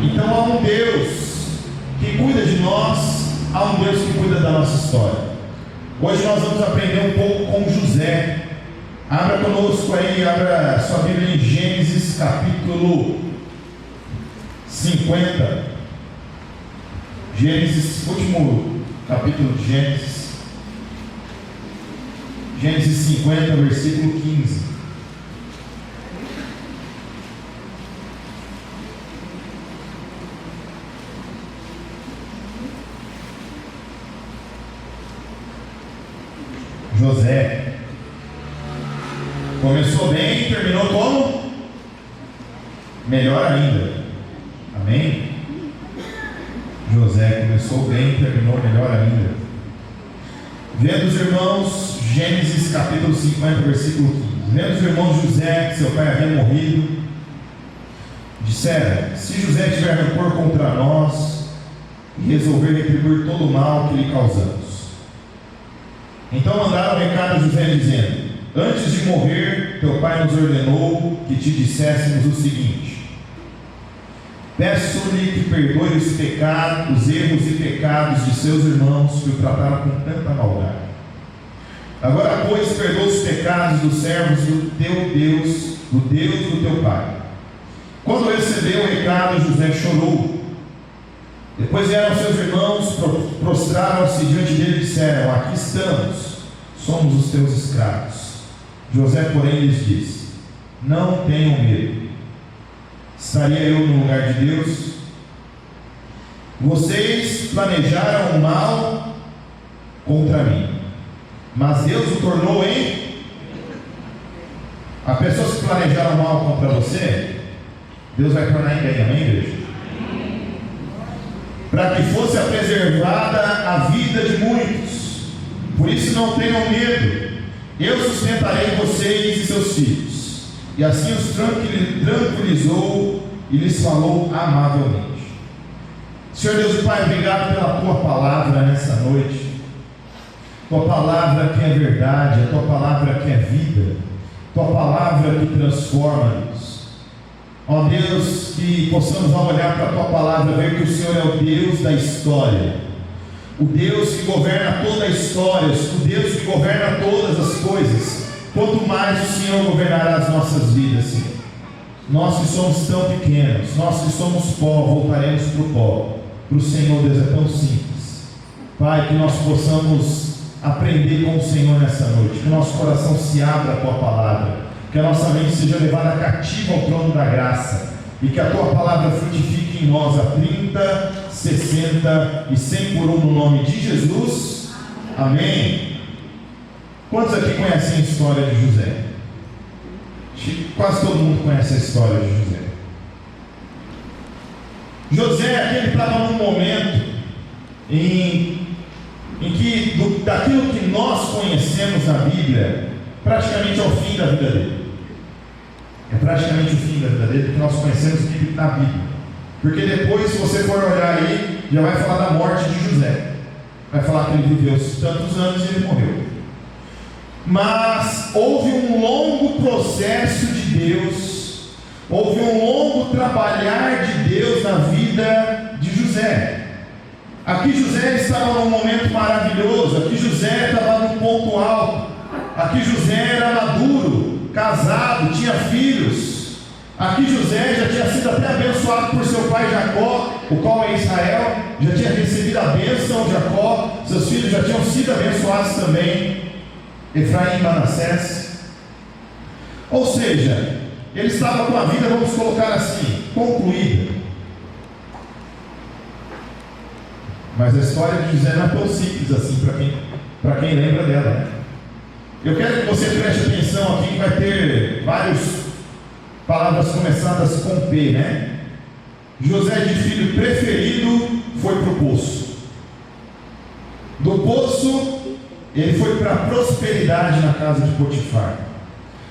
Então há um Deus que cuida de nós, há um Deus que cuida da nossa história. Hoje nós vamos aprender um pouco com José. Abra conosco aí, abra sua Bíblia em Gênesis capítulo 50. Gênesis, último capítulo de Gênesis. Gênesis 50, versículo 15. José começou bem e terminou como? Melhor ainda. Amém? José começou bem e terminou melhor ainda. Vendo os irmãos, Gênesis capítulo 50, versículo 15. Vendo os irmãos de José que seu pai havia morrido, disseram: se José tiver rancor contra nós e resolver retribuir todo o mal que lhe causamos. Então mandaram recado a José dizendo: antes de morrer, teu pai nos ordenou que te disséssemos o seguinte: peço-lhe que perdoe os pecados, os erros e pecados de seus irmãos que o trataram com tanta maldade. Agora, pois, perdoa os pecados dos servos do teu Deus, do Deus do teu pai. Quando recebeu o recado, José chorou. Depois vieram seus irmãos, prostraram-se diante dele e disseram: aqui estamos, somos os teus escravos. José, porém, lhes disse: não tenham medo. Estaria eu no lugar de Deus? Vocês planejaram o mal contra mim, mas Deus o tornou em... Há pessoas que planejaram mal contra você, Deus vai tornar em bem. Amém, igreja? Para que fosse preservada a vida de muitos. Por isso não tenham medo, eu sustentarei vocês e seus filhos. E assim os tranquilizou e lhes falou amavelmente. Senhor Deus e Pai, obrigado pela Tua palavra nessa noite. Tua palavra que é verdade, a Tua palavra que é vida, Tua palavra que transforma-nos. Ó Deus, que possamos ao olhar para a Tua palavra ver que o Senhor é o Deus da história, o Deus que governa toda a história, o Deus que governa todas as coisas. Quanto mais o Senhor governará as nossas vidas, Senhor. Nós que somos tão pequenos, nós que somos pó, voltaremos para o pó. Para o Senhor, Deus, é tão simples. Pai, que nós possamos aprender com o Senhor nessa noite, que o nosso coração se abra à Tua palavra, que a nossa mente seja levada cativa ao trono da graça, e que a Tua palavra frutifique em nós a 30, 60 e 100 por um, no nome de Jesus. Amém. Quantos aqui conhecem a história de José? Quase todo mundo conhece a história de José. José, ele estava num momento em que daquilo que nós conhecemos na Bíblia, praticamente é o fim da vida dele. É praticamente o fim da vida dele que nós conhecemos na Bíblia. Porque depois, se você for olhar aí, já vai falar da morte de José. Vai falar que ele viveu tantos anos e ele morreu. Mas houve um longo processo de Deus, houve um longo trabalhar de Deus na vida de José. Aqui José estava num momento maravilhoso, aqui José estava num ponto alto, aqui José era maduro, casado, tinha filhos. Aqui José já tinha sido até abençoado por seu pai Jacó, o qual é Israel, já tinha recebido a bênção de Jacó, seus filhos já tinham sido abençoados também, Efraim e Manassés. Ou seja, ele estava com a vida, vamos colocar assim, concluída. Mas a história de José não é tão simples assim para quem lembra dela, né? Eu quero que você preste atenção aqui, que vai ter várias palavras começadas com P, né? José, de filho preferido, foi para o poço. Do poço, ele foi para a prosperidade na casa de Potifar.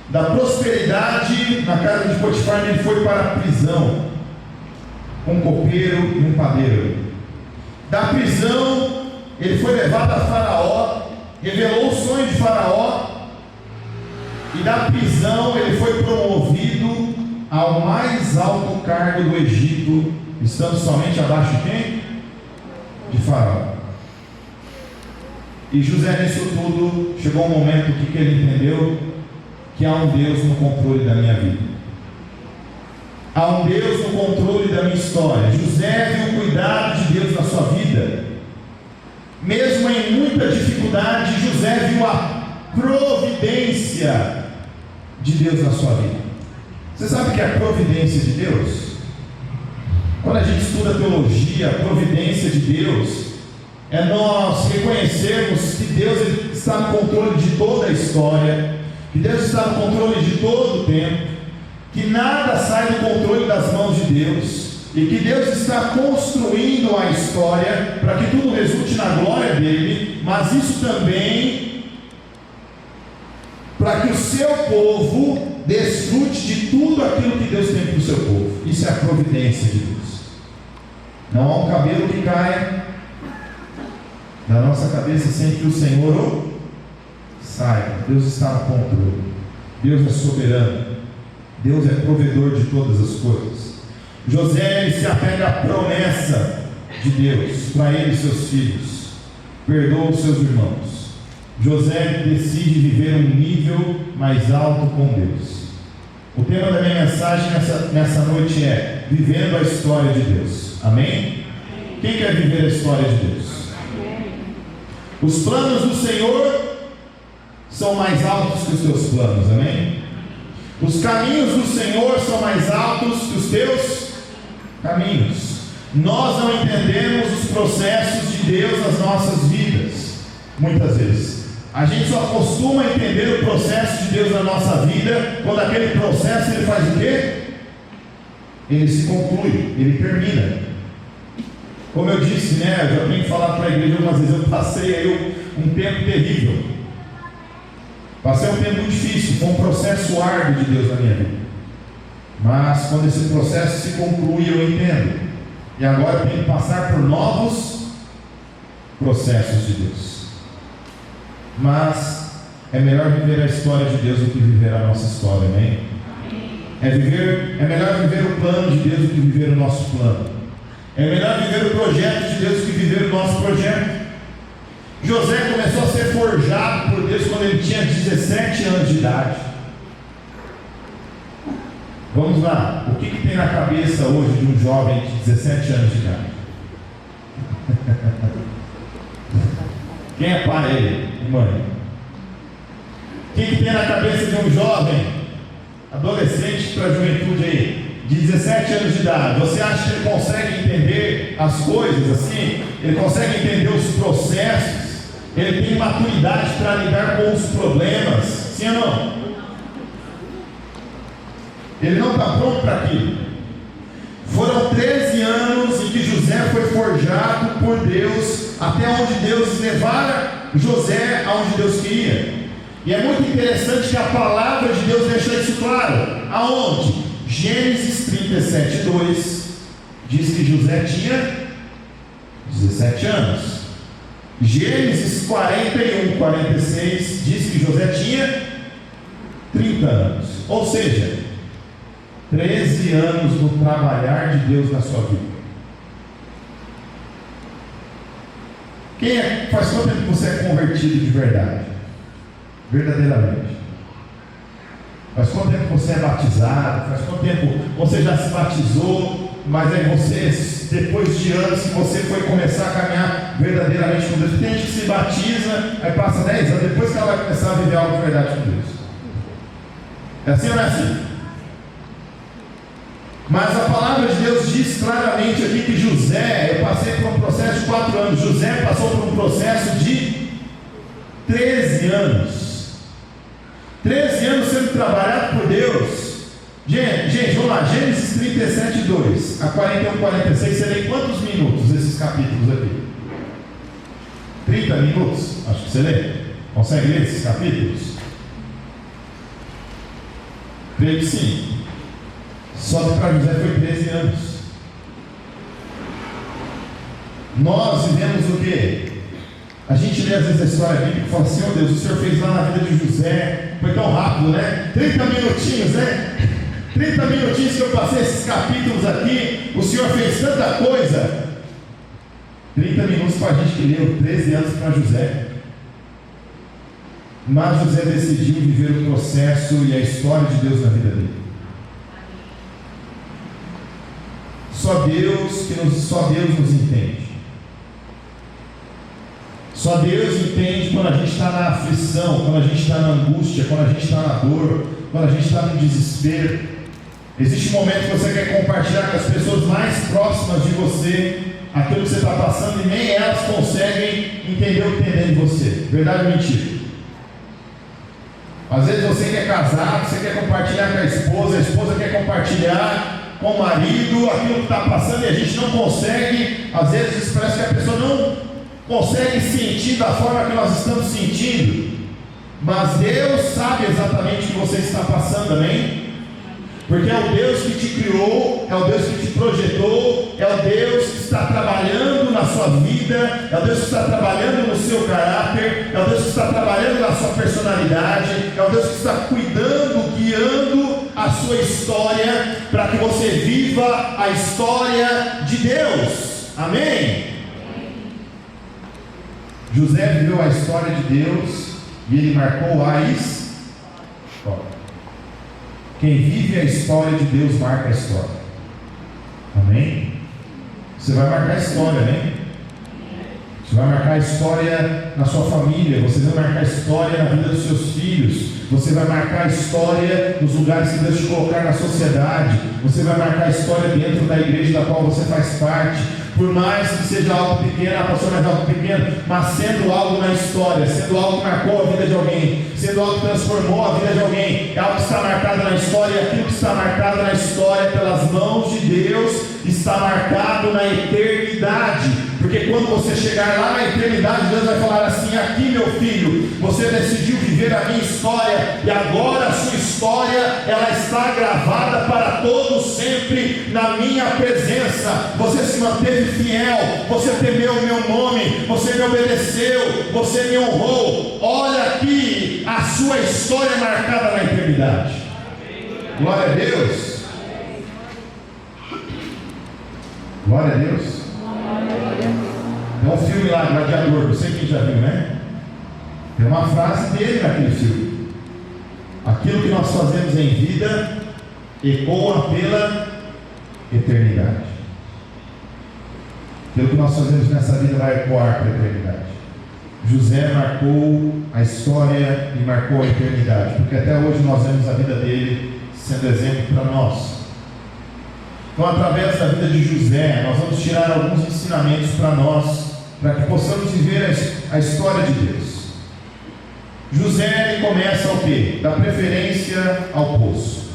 Da prosperidade na casa de Potifar, ele foi para a prisão, um copeiro e um padeiro. Da prisão, ele foi levado a Faraó, revelou o sonho de Faraó, e da prisão ele foi promovido ao mais alto cargo do Egito, estando somente abaixo de quem? De Faraó. E José, nisso tudo, chegou um momento que ele entendeu que há um Deus no controle da minha vida. Há um Deus no controle da minha história. José viu o cuidado de Deus na sua vida. Mesmo em muita dificuldade, José viu a providência de Deus na sua vida. Você sabe o que é a providência de Deus? Quando a gente estuda teologia, a providência de Deus é nós reconhecermos que Deus está no controle de toda a história, que Deus está no controle de todo o tempo, que nada sai do controle das mãos de Deus, e que Deus está construindo a história para que tudo resulte na glória dele, mas isso também para que o seu povo desfrute de tudo aquilo que Deus tem para o seu povo. Isso é a providência de Deus. Não há um cabelo que caia da nossa cabeça sem que o Senhor o saiba. Deus está no controle. Deus é soberano. Deus é provedor de todas as coisas. José se apega à promessa de Deus para ele e seus filhos. Perdoa os seus irmãos. José decide viver um nível mais alto com Deus. O tema da minha mensagem nessa noite é vivendo a história de Deus. Amém? Quem quer viver a história de Deus? Os planos do Senhor são mais altos que os teus planos. Amém? Os caminhos do Senhor são mais altos que os teus caminhos. Nós não entendemos os processos de Deus nas nossas vidas. Muitas vezes a gente só costuma entender o processo de Deus na nossa vida quando aquele processo ele faz o quê? Ele se conclui, ele termina. Como eu disse, né, eu já tenho falado para a igreja algumas vezes, eu passei aí um tempo terrível. Passei um tempo muito difícil, foi um processo árduo de Deus na minha vida. Mas quando esse processo se conclui, eu entendo. E agora eu tenho que passar por novos processos de Deus. Mas é melhor viver a história de Deus do que viver a nossa história, amém? É melhor viver o plano de Deus do que viver o nosso plano. É melhor viver o projeto de Deus do que viver o nosso projeto. José começou a ser forjado por Deus quando ele tinha 17 anos de idade. Vamos lá, o que tem na cabeça hoje de um jovem de 17 anos de idade? Quem é pai aí e mãe? O que tem na cabeça de um jovem, adolescente para a juventude aí, de 17 anos de idade? Você acha que ele consegue entender as coisas assim? Ele consegue entender os processos? Ele tem maturidade para lidar com os problemas? Sim ou não? Ele não está pronto para aquilo. Foram 13 anos em que José foi forjado por Deus, até onde Deus levara José aonde Deus queria. E é muito interessante que a palavra de Deus deixa isso claro. Aonde? Gênesis 37:2 diz que José tinha 17 anos. Gênesis 41:46 diz que José tinha 30 anos. Ou seja, 13 anos no trabalhar de Deus na sua vida. Faz quanto tempo que você é convertido de verdade? Verdadeiramente. Faz quanto tempo que você é batizado? Faz quanto tempo você já se batizou? Mas aí você, depois de anos que você foi começar a caminhar verdadeiramente com Deus. Tem gente que se batiza, aí passa 10 anos, depois que ela vai começar a viver algo de verdade com Deus. É assim ou não é assim? Mas a palavra de Deus diz claramente aqui que José, eu passei por um processo de 4 anos, José passou por um processo de 13 anos. 13 anos sendo trabalhado por Deus. Gente, vamos lá, Gênesis 37:2 a 41:46, você lê quantos minutos esses capítulos aqui? 30 minutos? Acho que você lê. Consegue ler esses capítulos? Creio que sim. Só que para José foi 13 anos. Nós vivemos o quê? A gente lê às vezes a história bíblica e fala assim: oh Deus, o Senhor fez lá na vida de José, foi tão rápido, né? 30 minutinhos, né? 30 minutinhos que eu passei esses capítulos aqui, o Senhor fez tanta coisa. 30 minutos para a gente que leu 13 anos para José. Mas José decidiu viver o processo e a história de Deus na vida dele. Só Deus nos entende. Só Deus entende quando a gente está na aflição, quando a gente está na angústia, quando a gente está na dor, quando a gente está no desespero. Existe um momento que você quer compartilhar com as pessoas mais próximas de você aquilo que você está passando e nem elas conseguem entender o que tem dentro de você. Verdade ou mentira? Às vezes você que é casado, você quer compartilhar com a esposa quer compartilhar com o marido aquilo que está passando e a gente não consegue. Às vezes parece que a pessoa não consegue sentir da forma que nós estamos sentindo, mas Deus sabe exatamente o que você está passando, amém? Porque é o Deus que te criou, é o Deus que te projetou, é o Deus que está trabalhando na sua vida, é o Deus que está trabalhando no seu caráter, é o Deus que está trabalhando na sua personalidade, é o Deus que está cuidando, guiando a sua história, para que você viva a história de Deus, amém? José viveu a história de Deus e ele marcou a história. Quem vive a história de Deus marca a história. Amém? Você vai marcar a história, né? Você vai marcar a história na sua família. Você vai marcar a história na vida dos seus filhos. Você vai marcar a história nos lugares que Deus te colocar na sociedade. Você vai marcar a história dentro da igreja da qual você faz parte. Por mais que seja algo pequeno, pastor, mas algo pequeno, mas sendo algo na história, sendo algo que marcou a vida de alguém, sendo algo que transformou a vida de alguém, é algo que está marcado na história, e aquilo que está marcado na história pelas mãos de Deus está marcado na eternidade. Porque quando você chegar lá na eternidade, Deus vai falar assim: aqui, meu filho, você decidiu viver a minha história, e agora a sua história, ela está gravada para todos sempre na minha presença. Você se manteve fiel, você temeu o meu nome, você me obedeceu, você me honrou. Olha aqui, a sua história é marcada na eternidade. Glória a Deus. Glória a Deus. Tem um filme lá, Gladiador, não sei quem já viu, né? Tem uma frase dele naquele filme: aquilo que nós fazemos em vida ecoa pela eternidade. Aquilo que nós fazemos nessa vida vai ecoar pela eternidade. José marcou a história e marcou a eternidade, porque até hoje nós vemos a vida dele sendo exemplo para nós. Então, através da vida de José, nós vamos tirar alguns ensinamentos para nós, para que possamos viver a história de Deus. José, ele começa o quê? Da preferência ao poço.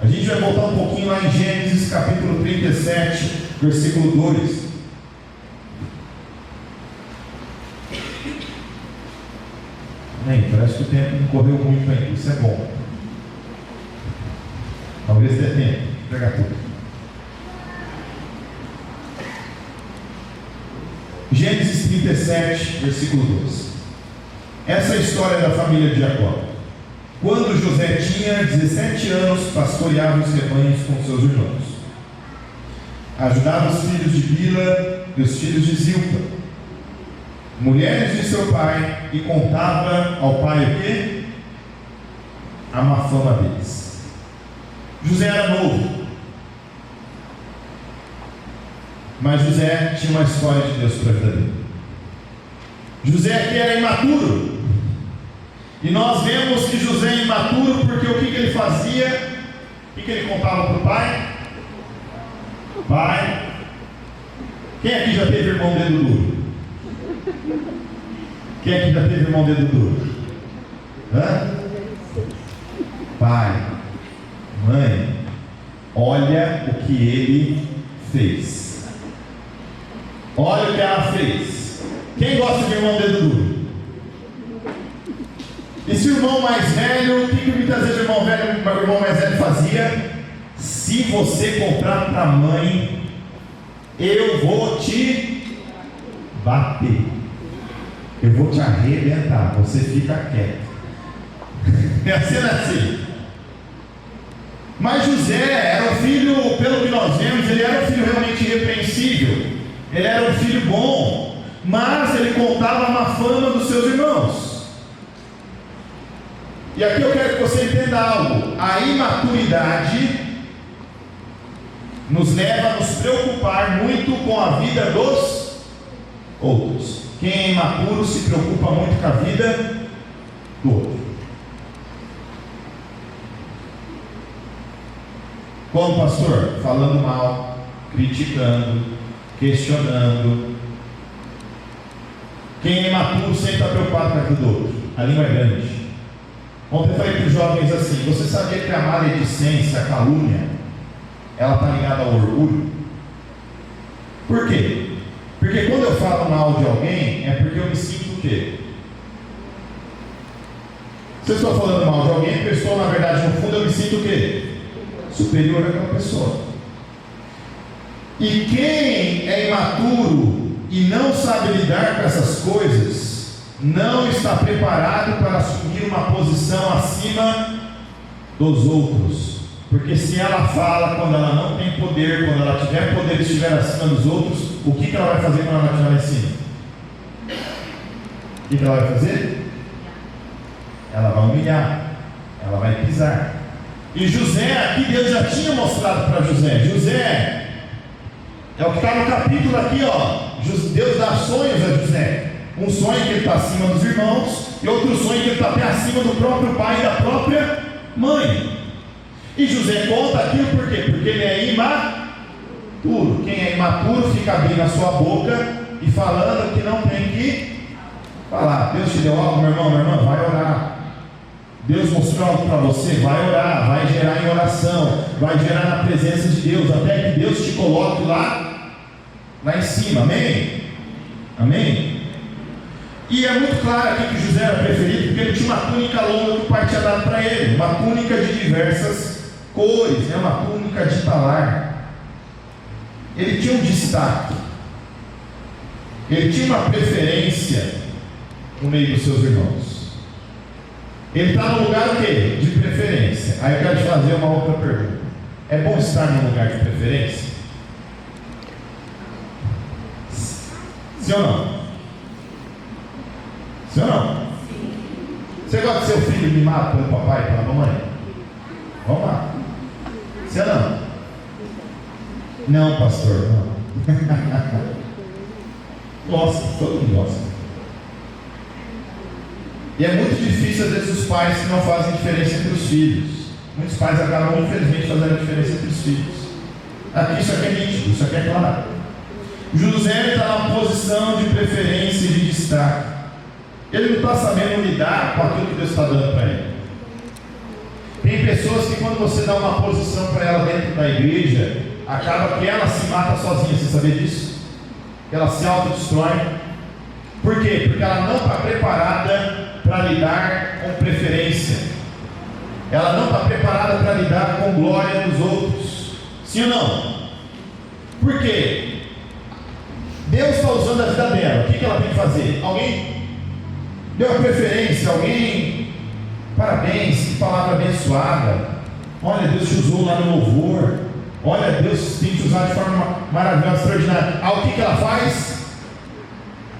A gente vai voltar um pouquinho lá em Gênesis capítulo 37, versículo 2. Parece que o tempo não correu muito ainda, isso é bom. Talvez dê tempo, pegar tudo. Gênesis 37, versículo 2. Essa é a história da família de Jacó. Quando José tinha 17 anos, pastoreava os rebanhos com seus irmãos. Ajudava os filhos de Bila e os filhos de Zilpa, mulheres de seu pai, e contava ao pai o quê? A má fama deles. José era novo, mas José tinha uma história de Deus para a vida dele. José aqui era imaturo, e nós vemos que José é imaturo porque o que ele fazia? O que ele contava para o pai? Pai, quem aqui já teve irmão dedo duro? Quem aqui já teve irmão dedo duro? Pai, mãe, olha o que ele fez. Olha o que ela fez. Quem gosta de irmão dedo duro? E se o irmão mais velho, o que muitas vezes o irmão mais velho fazia? Se você contar para a mãe, eu vou te bater, eu vou te arrebentar, você fica quieto. É assim, assim. Mas José era um filho, pelo que nós vemos, ele era um filho realmente irrepreensível, ele era um filho bom, mas ele contava a má fama dos seus irmãos. E aqui eu quero que você entenda algo: a imaturidade nos leva a nos preocupar muito com a vida dos outros. Quem é imaturo se preocupa muito com a vida do outro. Como pastor? Falando mal, criticando, questionando. Quem é imaturo sempre está preocupado com a vida do outro. A língua é grande. Ontem eu falei para os jovens assim: você sabia que a maledicência, a calúnia, ela está ligada ao orgulho? Por quê? Porque quando eu falo mal de alguém, é porque eu me sinto o quê? Se eu estou falando mal de alguém, porque eu estou, na verdade, no fundo, eu me sinto o quê? Superior àquela pessoa. E quem é imaturo e não sabe lidar com essas coisas, não está preparado para assumir uma posição acima dos outros. Porque se ela fala quando ela não tem poder, quando ela tiver poder e estiver acima dos outros, o que ela vai fazer quando ela estiver lá em cima? O que ela vai fazer? Ela vai humilhar, ela vai pisar. E José, aqui Deus já tinha mostrado para José. José é o que está no capítulo aqui, ó. Deus dá sonhos a José. Um sonho que ele está acima dos irmãos, e outro sonho que ele está até acima do próprio pai e da própria mãe. E José conta aquilo por quê? Porque ele é imaturo. Quem é imaturo fica abrindo a sua boca e falando que não tem que falar. Deus te deu algo, meu irmão, minha irmã, vai orar. Deus mostrou algo para você, vai orar, vai gerar em oração, vai gerar na presença de Deus, até que Deus te coloque lá em cima, amém? Amém? E é muito claro aqui que José era preferido, porque ele tinha uma túnica longa que o pai tinha dado para ele, uma túnica de diversas cores, né? Uma túnica de talar. Ele tinha um destaque, ele tinha uma preferência no meio dos seus irmãos. Ele está no lugar o quê? De preferência. Aí eu quero te fazer uma outra pergunta: é bom estar num lugar de preferência? Sim ou não? Sim ou não? Você gosta de seu filho mimado pelo papai e pela mamãe? Vamos lá. Sim ou não? Não, pastor, não. Gosta, todo mundo gosta. E é muito difícil, às vezes, os pais que não fazem diferença entre os filhos. Muitos pais acabam, infelizmente, fazendo a diferença entre os filhos. Aqui isso aqui é nítido, isso aqui é claro. José está na posição de preferência e de destaque. Ele não está sabendo lidar com aquilo que Deus está dando para ele. Tem pessoas que, quando você dá uma posição para ela dentro da igreja, acaba que ela se mata sozinha. Você sabia disso? Ela se autodestrói. Por quê? Porque ela não está preparada para lidar com preferência. Ela não está preparada para lidar com glória dos outros. Sim ou não? Por quê? Deus está usando a vida dela. O que ela tem que fazer? Alguém deu a preferência, alguém, parabéns, que palavra abençoada. Olha, Deus te usou lá no louvor. Olha, Deus tem te usado de forma maravilhosa, extraordinária. Aí o que ela faz?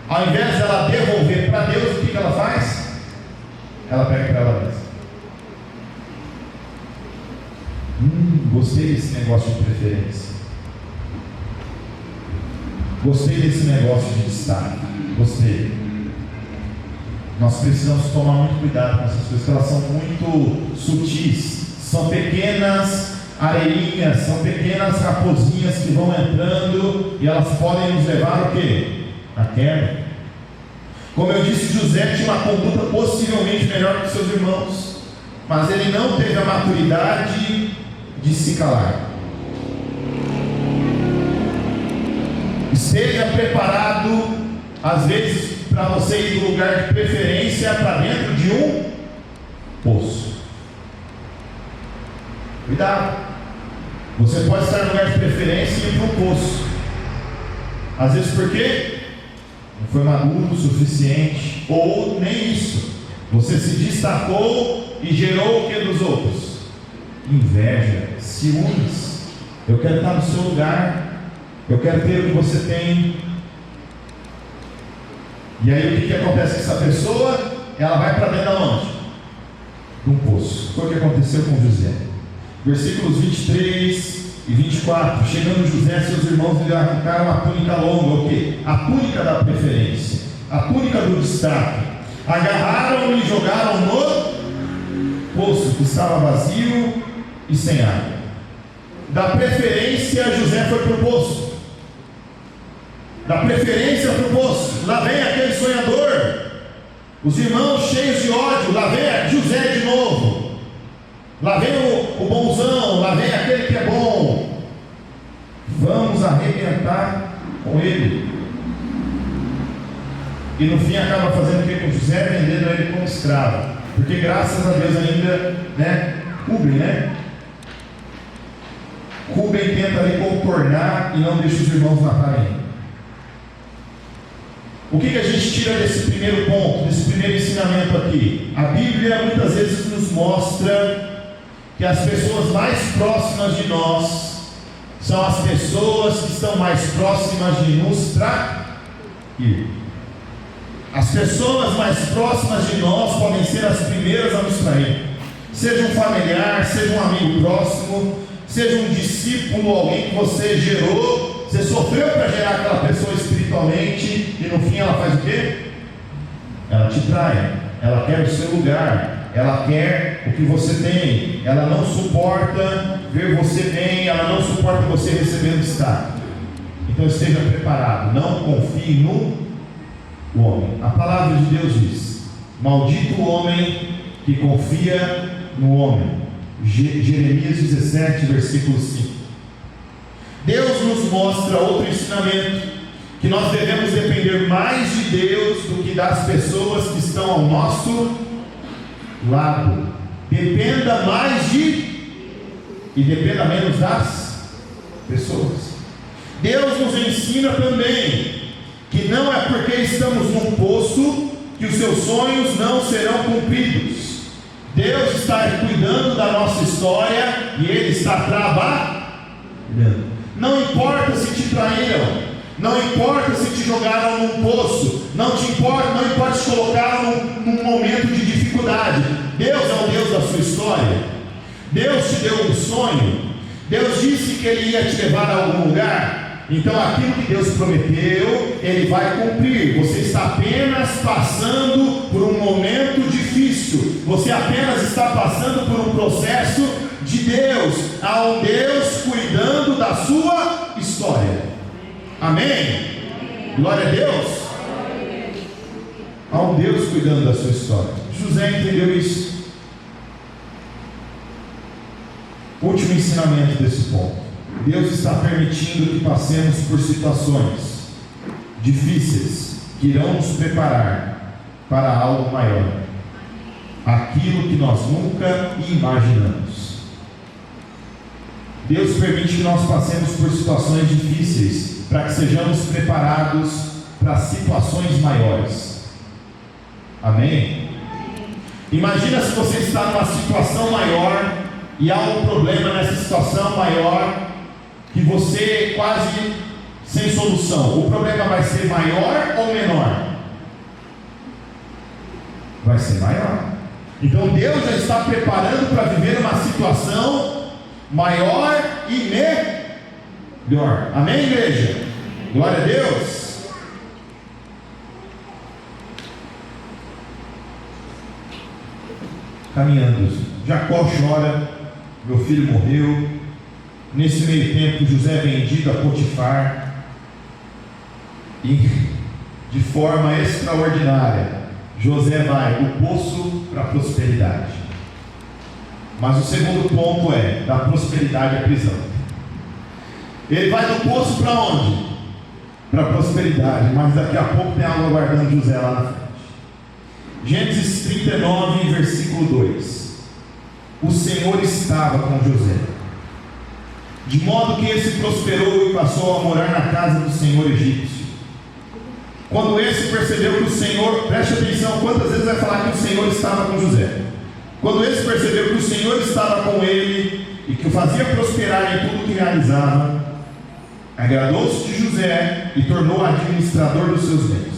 Ao invés de ela devolver para Deus, o que ela faz? Ela pega para ela mesma. Gostei desse negócio de preferência. Gostei desse negócio de destaque. Gostei. Nós precisamos tomar muito cuidado com essas coisas, porque elas são muito sutis. São pequenas areinhas, são pequenas raposinhas que vão entrando e elas podem nos levar o quê? A queda. Como eu disse, José tinha uma conduta possivelmente melhor que seus irmãos, mas ele não teve a maturidade de se calar. Esteja preparado, às vezes, para você ir do lugar de preferência para dentro de um poço. Cuidado. Você pode estar no lugar de preferência e ir para um poço. Às vezes por quê? Não foi maduro o suficiente, ou nem isso. Você se destacou e gerou o que dos outros? inveja, ciúmes. Eu quero estar no seu lugar, eu quero ter o que você tem. E aí o que acontece com essa pessoa? Ela vai para dentro de onde? De um poço. Foi o que aconteceu com José. Versículos 23 e 24. Chegando José, seus irmãos lhe arrancaram a túnica longa. O quê? A túnica da preferência, a túnica do destaque. Agarraram-no e jogaram no poço, que estava vazio e sem água. Da preferência, José foi para o poço. Da preferência para o poço. Lá vem aquele sonhador. Os irmãos cheios de ódio. Lá vem José de novo. Lá vem o bonzão. Lá vem aquele que é bom. Vamos arrebentar com ele. E no fim acaba fazendo o que com José? Vendendo ele como escravo. Porque graças a Deus ainda, Rubem tenta ali contornar e não deixa os irmãos matarem. O que a gente tira desse primeiro ponto, desse primeiro ensinamento aqui? A Bíblia muitas vezes nos mostra que as pessoas mais próximas de nós são as pessoas que estão mais próximas de nos trair. As pessoas mais próximas de nós podem ser as primeiras a nos trair. Seja um familiar, seja um amigo próximo, seja um discípulo, alguém que você gerou, você sofreu para gerar aquela pessoa espiritualmente, e no fim ela faz o quê? Ela te trai, ela quer o seu lugar, ela quer o que você tem, ela não suporta ver você bem, ela não suporta você recebendo destaque. Então esteja preparado, não confie no homem. A palavra de Deus diz: maldito o homem que confia no homem. Jeremias 17, versículo 5. Deus nos mostra outro ensinamento, que nós devemos depender mais de Deus do que das pessoas que estão ao nosso lado. Dependa mais e dependa menos das pessoas. Deus nos ensina também que não é porque estamos num poço que os seus sonhos não serão cumpridos. Deus está cuidando da nossa história e Ele está trabalhando. Não importa se te traíram, não importa se te jogaram num poço, não importa se colocaram num momento de dificuldade. Deus é o Deus da sua história. Deus te deu um sonho. Deus disse que Ele ia te levar a algum lugar. Então aquilo que Deus prometeu, Ele vai cumprir. Você está apenas passando por um momento difícil. Você apenas está passando por um processo de Deus. Há um Deus cuidando da sua história. Amém? Glória a Deus. Há um Deus cuidando da sua história. José entendeu isso. Último ensinamento desse ponto: Deus está permitindo que passemos por situações difíceis que irão nos preparar para algo maior, aquilo que nós nunca imaginamos. Deus permite que nós passemos por situações difíceis para que sejamos preparados para situações maiores. Amém? Imagina se você está numa situação maior e há um problema nessa situação maior que você quase sem solução. O problema vai ser maior ou menor? Vai ser maior. Então Deus já está preparando para viver uma situação maior e melhor. Amém, igreja? Glória a Deus. Caminhando, Jacó chora, meu filho morreu. Nesse meio tempo, José é vendido a Potifar, e de forma extraordinária, José vai do poço para a prosperidade. Mas o segundo ponto é: da prosperidade à prisão. Ele vai do poço para onde? Para a prosperidade, mas daqui a pouco tem algo aguardando José lá na frente. Gênesis 39, versículo 2. O Senhor estava com José, de modo que esse prosperou e passou a morar na casa do Senhor egípcio. Quando esse percebeu que o Senhor, preste atenção, quantas vezes vai falar que o Senhor estava com José? Quando esse percebeu que o Senhor estava com ele e que o fazia prosperar em tudo que realizava, agradou-se de José e tornou-o administrador dos seus bens.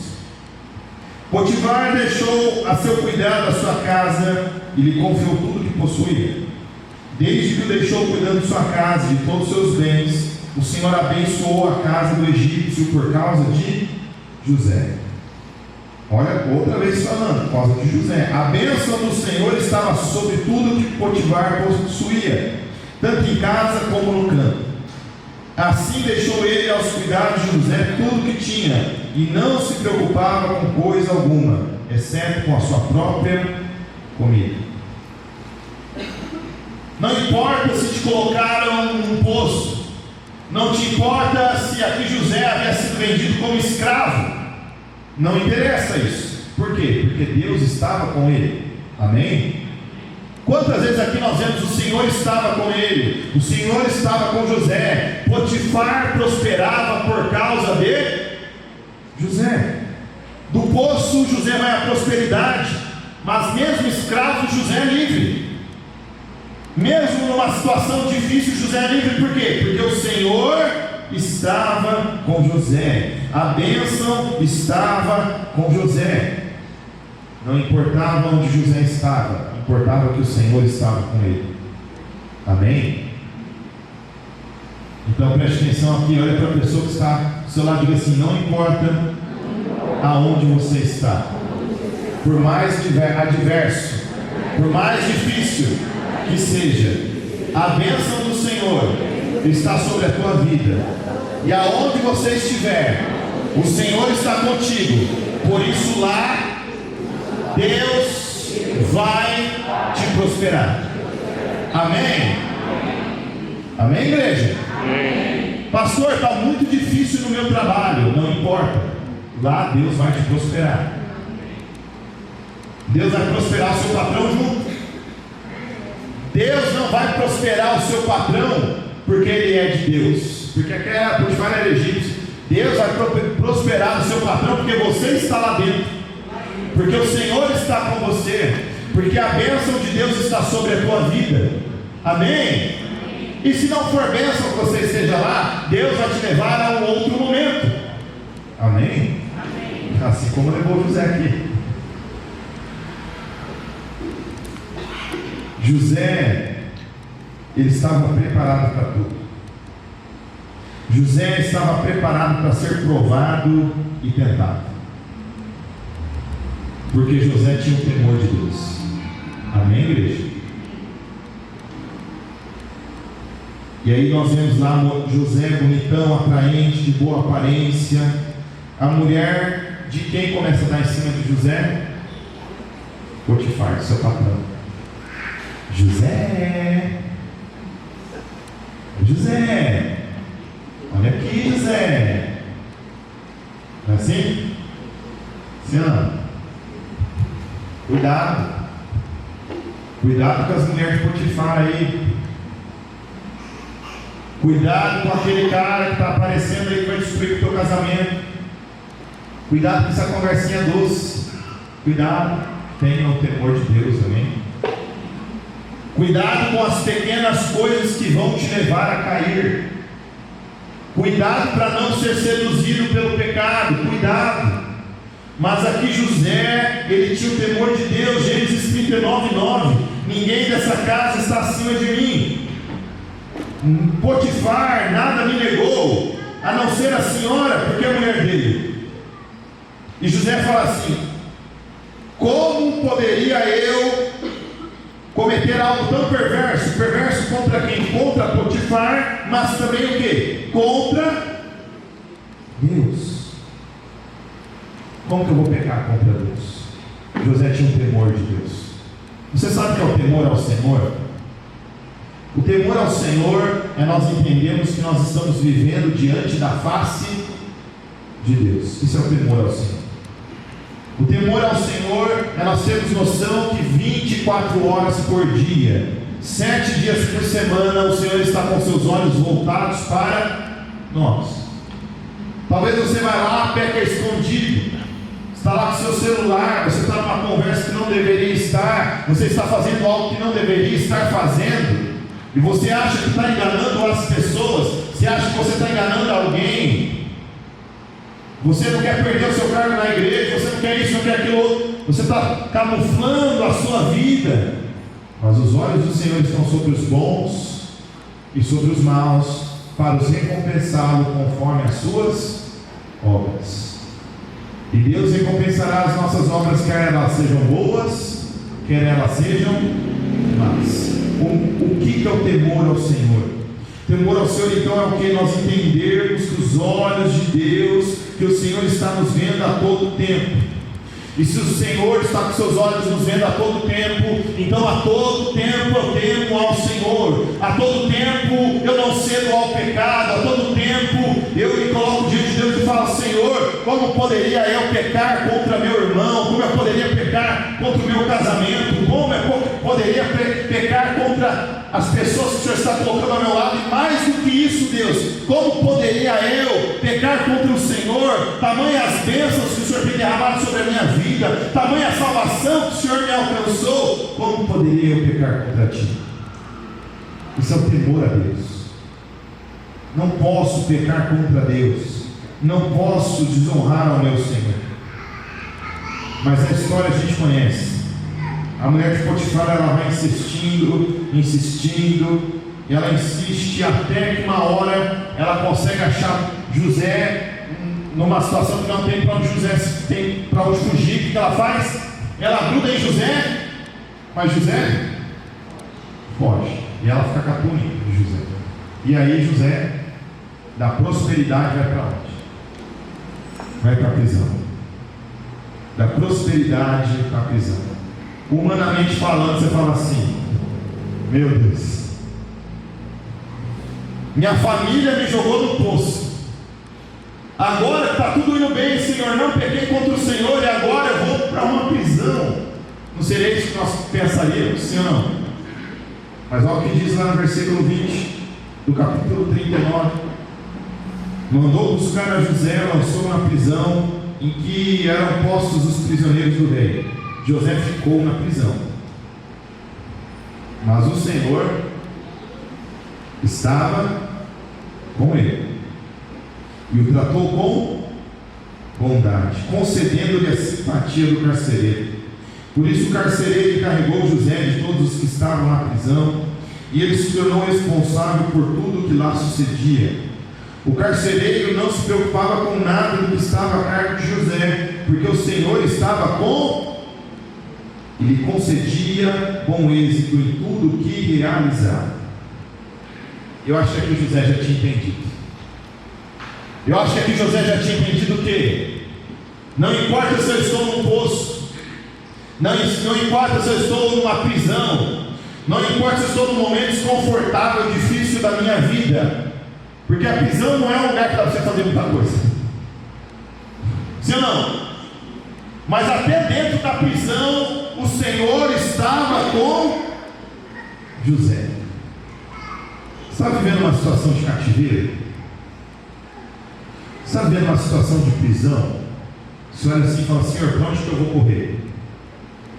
Potifar deixou a seu cuidado a sua casa e lhe confiou tudo que possuía. Desde que o deixou cuidando de sua casa e de todos os seus bens, o Senhor abençoou a casa do egípcio por causa de José. Olha, outra vez falando, por causa de José. A bênção do Senhor estava sobre tudo que Potifar possuía, tanto em casa como no campo. Assim deixou ele aos cuidados de José tudo que tinha, e não se preocupava com coisa alguma, exceto com a sua própria comida. Não importa se te colocaram num poço, não te importa se aqui José havia sido vendido como escravo, não interessa isso. Por quê? Porque Deus estava com ele. Amém? Quantas vezes aqui nós vemos o Senhor estava com ele, o Senhor estava com José. Potifar prosperava por causa de José. Do poço José vai à prosperidade, mas mesmo escravo José é livre. Mesmo numa situação difícil José é livre. Por quê? Porque o Senhor estava com José, a bênção estava com José. Não importava onde José estava, importava que o Senhor estava com ele. Amém? Então preste atenção aqui, olha para a pessoa que está do seu lado e diga assim: não importa aonde você está, por mais adverso, por mais difícil que seja, a bênção do Senhor está sobre a tua vida, e aonde você estiver, o Senhor está contigo. Por isso lá Deus vai te prosperar. Amém? Amém, igreja? Amém. Pastor, está muito difícil no meu trabalho. Não importa, lá Deus vai te prosperar. Deus vai prosperar o seu patrão junto. Deus não vai prosperar o seu patrão porque ele é de Deus, porque aquela Potifar era egípcio. Deus vai prosperar o seu patrão porque você está lá dentro, porque o Senhor está com você, porque a bênção de Deus está sobre a tua vida. Amém? E se não for bênção que você esteja lá, Deus vai te levar a um outro momento. Amém? Amém. Assim como levou José aqui. José, ele estava preparado para tudo. José estava preparado para ser provado e tentado, porque José tinha o temor de Deus. Amém, igreja? E aí nós vemos lá José bonitão, atraente, de boa aparência. A mulher de quem começa a dar em cima de José? Potifar, seu patrão. José, olha aqui, José. Não é assim? Sim, não? Cuidado com as mulheres de Potifar aí. Cuidado com aquele cara que está aparecendo aí que vai destruir o teu casamento. Cuidado com essa conversinha doce. Cuidado, tenha o temor de Deus, amém? Cuidado com as pequenas coisas que vão te levar a cair. Cuidado para não ser seduzido pelo pecado. Cuidado. Mas aqui José, ele tinha o temor de Deus. Gênesis 39:9. Ninguém dessa casa está acima de mim. Potifar nada me negou, a não ser a senhora, porque é a mulher dele. E José fala assim: como poderia eu cometer algo tão perverso? Perverso contra quem? Contra Potifar, mas também o quê? Contra Deus. Como que eu vou pecar contra Deus? José tinha um temor de Deus. Você sabe o que é o temor ao Senhor? O temor ao Senhor é nós entendermos que nós estamos vivendo diante da face de Deus. Isso é o temor ao Senhor. O temor ao Senhor é nós termos noção que 24 horas por dia, 7 dias por semana, o Senhor está com seus olhos voltados para nós. Talvez você vá lá, peca escondido, está lá com seu celular, você está numa conversa que não deveria estar, você está fazendo algo que não deveria estar fazendo, e você acha que está enganando as pessoas, você acha que você está enganando alguém, você não quer perder o seu cargo na igreja, você não quer isso, não quer aquilo outro, você está camuflando a sua vida, mas os olhos do Senhor estão sobre os bons e sobre os maus, para os recompensá-lo conforme as suas obras. E Deus recompensará as nossas obras, quer elas sejam boas, quer elas sejam más. O que é o temor ao Senhor? Temor ao Senhor, então, é o que? Nós entendermos que os olhos de Deus, que o Senhor está nos vendo a todo tempo. E se o Senhor está com seus olhos nos vendo a todo tempo, então a todo tempo eu temo ao Senhor, a todo tempo eu não cedo ao pecado, a todo tempo eu me coloco diante de Deus e falo: Senhor, como poderia eu pecar contra meu irmão, como eu poderia pecar contra o meu casamento, como eu poderia pecar contra as pessoas que o Senhor está colocando ao meu lado, e mais do que isso, Deus, como poderia eu pecar contra o Senhor? Tamanhas bênçãos que o Senhor tem derramado sobre a minha vida, tamanha salvação que o Senhor me alcançou, como poderia eu pecar contra Ti? Isso é o temor a Deus. Não posso pecar contra Deus, não posso desonrar ao meu Senhor. Mas a história a gente conhece. A mulher de Potifar, ela vai insistindo, e ela insiste até que uma hora ela consegue achar José numa situação que não tem para onde José tem para onde fugir. O que ela faz? Ela gruda em José, mas José foge, e ela fica com a túnica de José. E aí José, da prosperidade, vai para onde? Vai para a prisão. Da prosperidade para a prisão. Humanamente falando, você fala assim: meu Deus, minha família me jogou no poço, agora está tudo indo bem, Senhor, não pequei contra o Senhor, e agora eu vou para uma prisão. Não seria isso que nós pensaríamos, sim ou não? Mas olha o que diz lá no versículo 20 do capítulo 39: mandou buscar a José, lançou na prisão em que eram postos os prisioneiros do rei. José ficou na prisão, mas o Senhor estava com ele e o tratou com bondade, concedendo-lhe a simpatia do carcereiro. Por isso o carcereiro encarregou José de todos os que estavam na prisão, e ele se tornou responsável por tudo o que lá sucedia. O carcereiro não se preocupava com nada do que estava a cargo de José, porque o Senhor estava com e lhe concedia bom êxito em tudo o que realizava. Eu acho que José já tinha entendido. Eu acho que José já tinha entendido o quê? Não importa se eu estou num poço, não importa se eu estou numa prisão, não importa se eu estou num momento desconfortável, difícil da minha vida, porque a prisão não é um lugar que dá para você fazer muita coisa, sim ou não? Mas até dentro da prisão o Senhor estava com José. Está vivendo uma situação de cativeiro? Está vivendo uma situação de prisão? O Senhor assim fala: Senhor, para onde que eu vou correr?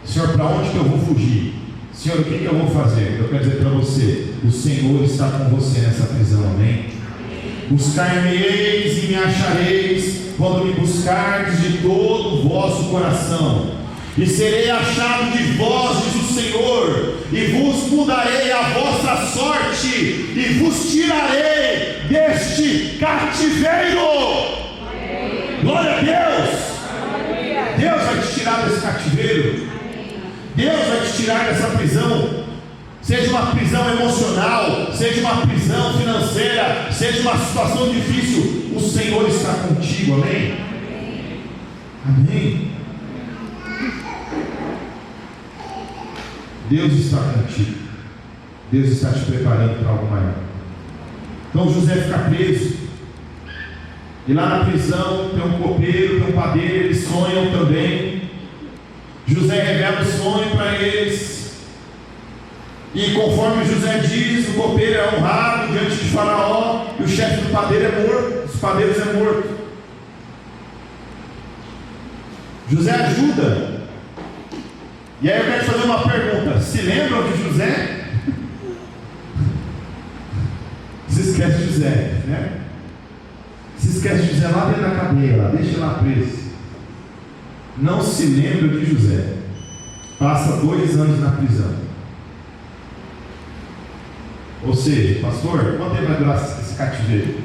Senhor, para onde que eu vou fugir? Senhor, o que eu vou fazer? Eu quero dizer para você: o Senhor está com você nessa prisão, amém? Buscar-me-eis e me achareis, quando me buscardes de todo o vosso coração, e serei achado de vós, diz o Senhor, e vos mudarei a vossa sorte, e vos tirarei deste cativeiro. Amém. Glória a Deus! Amém. Deus vai te tirar desse cativeiro. Amém. Deus vai te tirar dessa prisão. Seja uma prisão emocional, seja uma prisão financeira, seja uma situação difícil, o Senhor está contigo, amém? Amém. Deus está contigo, Deus está te preparando para algo maior. Então José fica preso, e lá na prisão tem um copeiro, tem um padeiro, eles sonham também. José revela o sonho para eles. E conforme José diz, o copeiro é honrado diante de Faraó, e o chefe do padeiro é morto, dos padeiros é morto. José ajuda. E aí eu quero te fazer uma pergunta: se lembram de José? Se esquece de José, né? Se esquece de José lá dentro da cadeia, lá, deixa lá preso. Não se lembra de José. Passa 2 anos na prisão. Ou seja, pastor, quanto tempo vai durar esse cativeiro?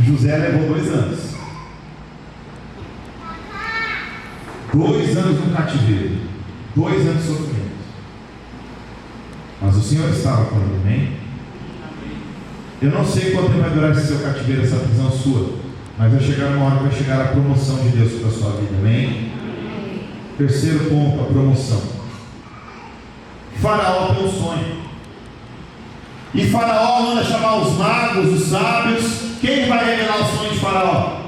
José levou 2 anos. 2 anos no cativeiro. 2 anos de sofrimento. Mas o Senhor estava com ele, amém? Eu não sei quanto tempo vai durar esse seu cativeiro, essa prisão sua, mas vai chegar uma hora que vai chegar a promoção de Deus para a sua vida, amém? Terceiro ponto, a promoção. Faraó tem um sonho, e Faraó manda chamar os magos, os sábios. Quem vai revelar o sonho de Faraó?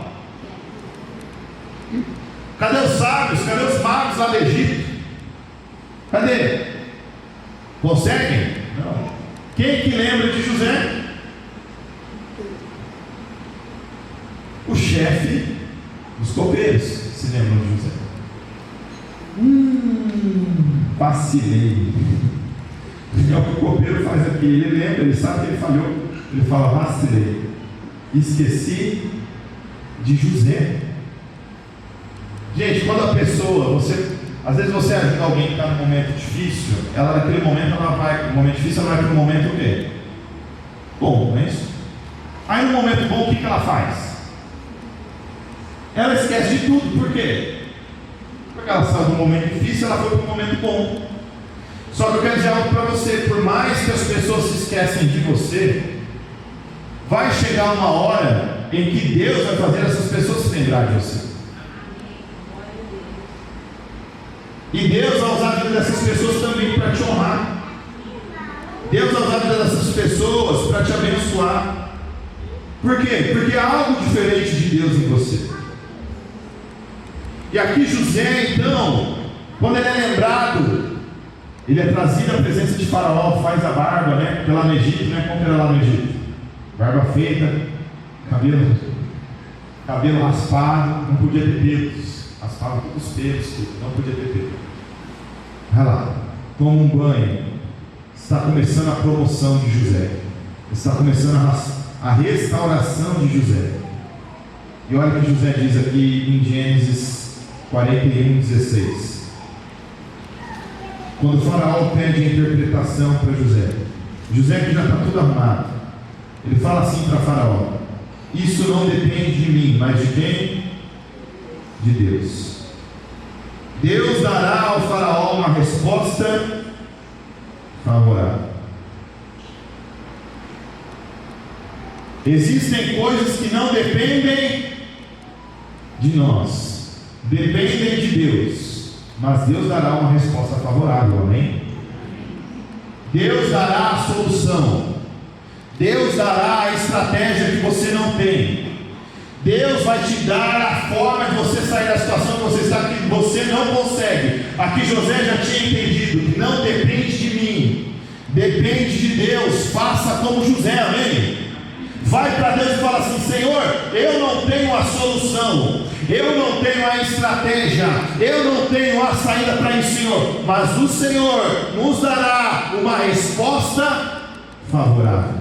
Cadê os sábios? Cadê os magos lá do Egito? Cadê? Conseguem? Não. Quem que lembra de José? O chefe dos copeiros se lembram de José. Vacilei. É o que o copeiro faz aqui. Ele lembra, ele sabe que ele falhou. Ele fala: vacilei, esqueci de José. Gente, quando a pessoa, às vezes você ajuda alguém que está num momento difícil, ela naquele momento, no momento difícil, ela vai para um momento o quê? Bom, não é isso? Aí no momento bom, o que ela faz? Ela esquece de tudo. Por quê? Porque ela saiu de um momento difícil, ela foi para um momento bom. Só que eu quero dizer algo para você: por mais que as pessoas se esquecem de você, vai chegar uma hora em que Deus vai fazer essas pessoas se lembrar de você. E Deus vai usar a vida dessas pessoas também para te honrar. Deus vai usar a vida dessas pessoas para te abençoar. Por quê? Porque há algo diferente de Deus em você. E aqui José, então, quando ele é lembrado, ele é trazido à presença de Faraó, faz a barba, né? Porque lá no Egito, né? Como era lá no Egito? Barba feita, cabelo raspado, não podia ter pelos. Raspava todos os pelos, não podia ter pelos. Vai lá, toma um banho. Está começando a promoção de José. Está começando a restauração de José. E olha o que José diz aqui em Gênesis 41:16. Quando o Faraó pede a interpretação para José, José que já está tudo arrumado, ele fala assim para Faraó: isso não depende de mim, mas de quem? De Deus. Deus dará ao Faraó uma resposta favorável. Existem coisas que não dependem de nós, dependem de Deus, mas Deus dará uma resposta favorável, amém? Deus dará a solução, Deus dará a estratégia que você não tem. Deus vai te dar a forma de você sair da situação que você está, que você não consegue. Aqui José já tinha entendido que não depende de mim, depende de Deus. Faça como José, amém? Vai para Deus e fala assim: Senhor, eu não tenho a solução, eu não tenho a estratégia, eu não tenho a saída para isso, Senhor, mas o Senhor nos dará uma resposta favorável.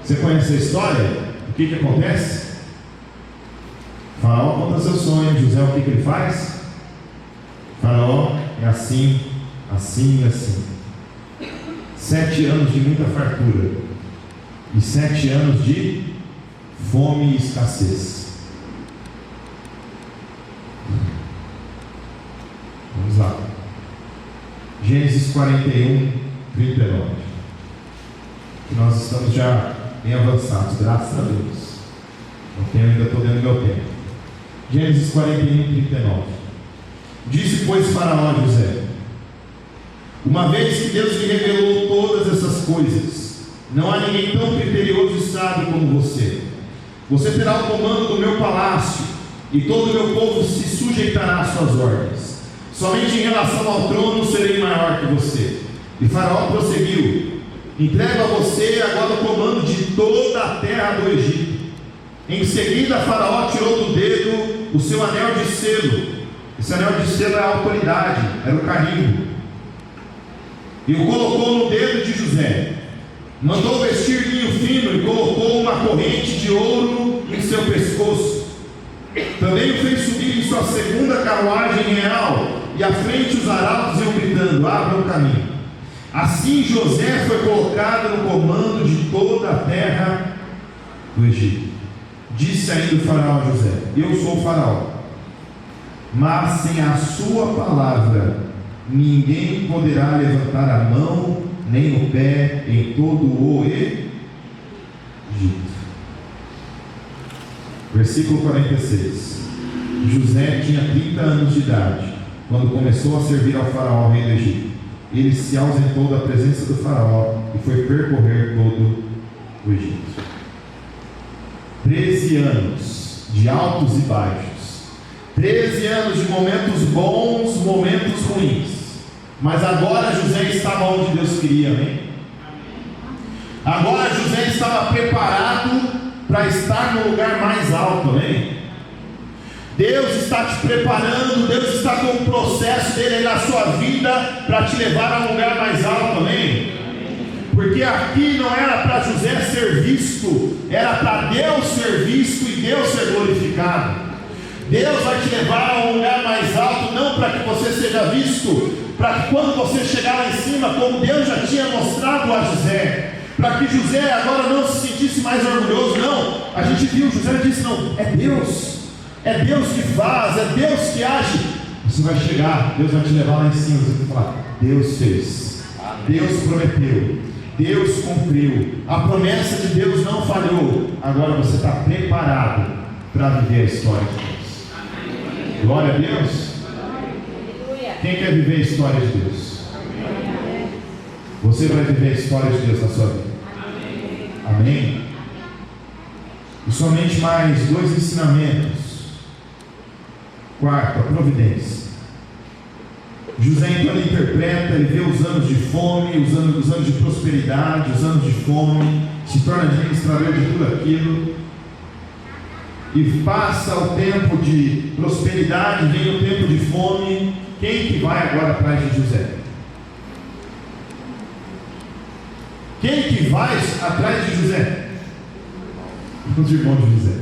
Você conhece a história? O que acontece? Faraó conta seu sonho. José, o que ele faz? Faraó é assim, assim e assim. 7 anos de muita fartura e 7 anos de fome e escassez. Vamos lá. Gênesis 41:39. Que nós estamos já bem avançados, graças a Deus. Ainda estou dentro do meu tempo. Gênesis 41:39. Disse, pois, Faraó a José: uma vez que Deus lhe revelou todas essas coisas, não há ninguém tão criterioso e sábio como você. Você terá o comando do meu palácio, e todo o meu povo se sujeitará às suas ordens. Somente em relação ao trono serei maior que você. E Faraó prosseguiu: entrego a você agora o comando de toda a terra do Egito. Em seguida Faraó tirou do dedo o seu anel de selo. Esse anel de selo é a autoridade, era o carimbo. E o colocou no dedo de José. Mandou vestir linho fino e colocou uma corrente de ouro em seu pescoço. Também o fez subir em sua segunda carruagem real, e à frente os arautos iam gritando: abra o caminho. Assim José foi colocado no comando de toda a terra do Egito. Disse ainda o faraó a José: eu sou o faraó, mas sem a sua palavra ninguém poderá levantar a mão nem o pé em todo o Egito. Versículo 46. José tinha 30 anos de idade quando começou a servir ao faraó, rei do Egito. Ele se ausentou da presença do faraó e foi percorrer todo o Egito. 13 anos de altos e baixos, 13 anos de momentos bons, momentos ruins, mas agora José estava onde Deus queria, amém? Agora José estava preparado para estar no lugar mais alto, amém? Deus está te preparando, Deus está com um processo dele na sua vida para te levar a um lugar mais alto, amém? Porque aqui não era para José ser visto, era para Deus ser visto e Deus ser glorificado. Deus vai te levar a um lugar mais alto, não para que você seja visto, para que quando você chegar lá em cima, como Deus já tinha mostrado a José, para que José agora não se sentisse mais orgulhoso. Não, a gente viu, José disse: não, é Deus que faz, é Deus que age. Você vai chegar, Deus vai te levar lá em cima, você vai falar: Deus fez, Deus prometeu, Deus cumpriu, a promessa de Deus não falhou. Agora você está preparado para viver a história de Deus. Glória a Deus. Quem quer viver a história de Deus? Você vai viver a história de Deus na sua vida. Amém? E somente mais 2 ensinamentos. Quarto, a providência. José então ele interpreta, ele vê os anos de fome, os anos de prosperidade, os anos de fome, se torna administrador de tudo aquilo, e passa o tempo de prosperidade, vem o tempo de fome. Quem que vai agora atrás de José? Quem que vai atrás de José? Os irmãos de José.